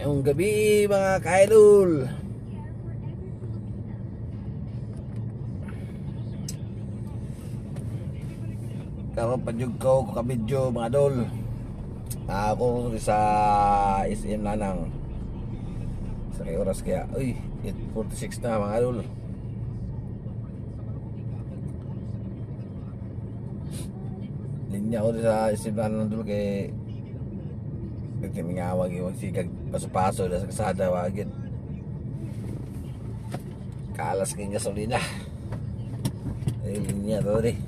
Ngayong gabi mga ka-idol, karon padyug ko kabidyo mga idol. Ako sa SM Lanang sa kay oras kaya 8:46 na mga idol. Linya ko sa SM Lanang dulu kay kami nga wag yung sikag paso-paso sa kasada wagin kalas kay gasolina ay linya to rin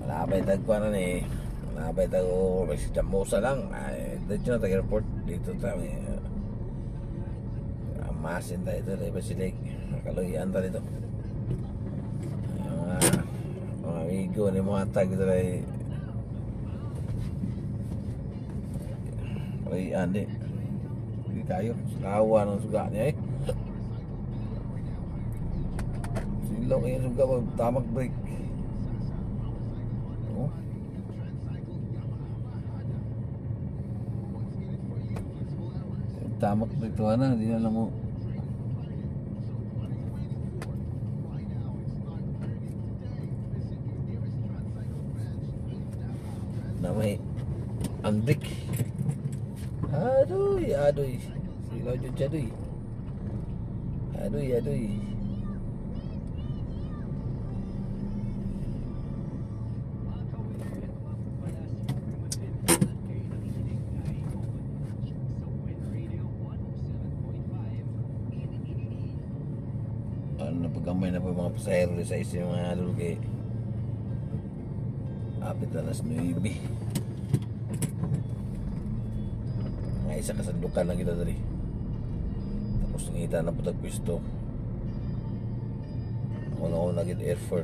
malabay tagpuan na eh, malabay tago may si Jamosa lang ay dito na tag-airport dito tayo amasin tayo ito rin basilig nakaluyan tayo dito mga amigo ni mga tag dito rin ay andi hindi tayo sakawa ng suga niya silaw kayo suga pag tamak break tamak break to na hindi na lang mo na may unbreak. Aduh, silaw dyan siya aduh. Ano na pagkamay na po mga pasahero sa isa yung mga idol kay apit na las 9. Isa kasandukan lang kita dari tapos nangita na po tagpisto ako na naging airport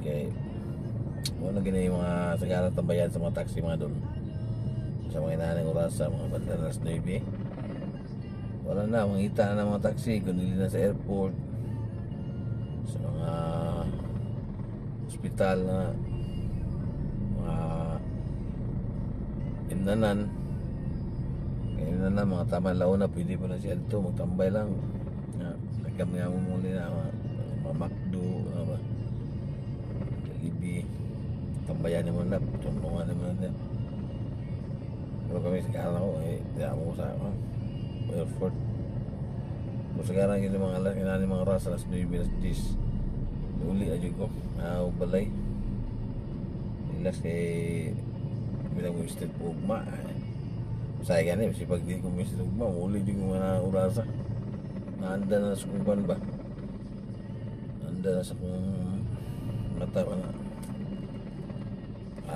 kay ako na gina yung mga sagarang tambayan sa mga taxi mga doon sa mga inanang oras sa mga bandanas 9 wala na mangita na ng mga taxi kundi na sa airport sa mga hospital na Imnanan mga taman laon na pwede pa na siya dito magtambay lang nagkam nga mo muli na mga makdo Jollibee tambayan naman na tulungan naman na pero kami sekarang ako hindi ako sa airport kung sekarang yung mga alas kinani mga oras alas 9 alas 10 uli aja ko balay ilas kay bilang mo istit po ugma saya gani si pag di ko mo istit ugma uli di ko mga urasa naanda na sa kumpan ba naanda na sa kung mata pa na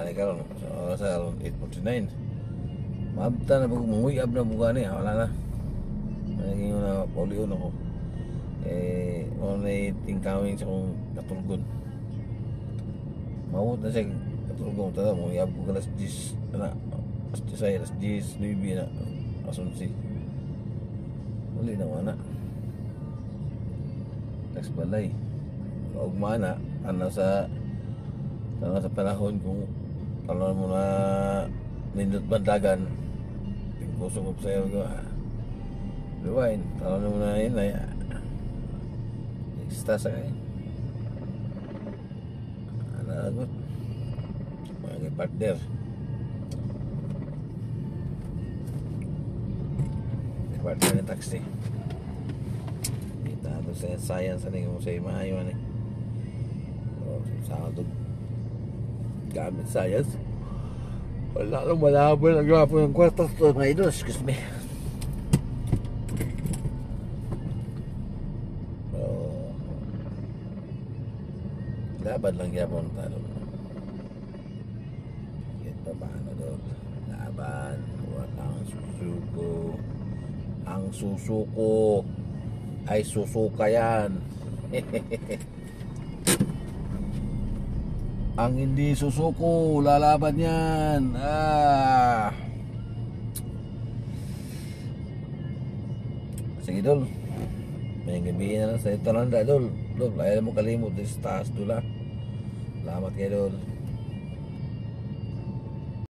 ali karon sa oras around 8:49 mabta na pag umuwi ab na buka ni wala na naging na polio na ko na tingkawin sa kong katulgon mawut na siya katulong tada mo iab ko alas 10 na alas 10 9 na asunsi uli na wana next balay ugmana ana sa panahon kung talon mo na nindot bandagan tingkusong ko sa'yo ko luwain talon mo na yun ay ekstra sa kayo anagot mga partner ng taxi kita ito sa science ano yung sa maayo sa ito gamit science wala lang malabo ang gapo ng kwarto mga idol excuse me laban lang yapon talon paano doon laban ang susuko ay susuka yan ang hindi susuko lalaban yan sige dol may gabi na lang sa ito lang dol ayaw mo kalimut sa taas dula salamat kayo dol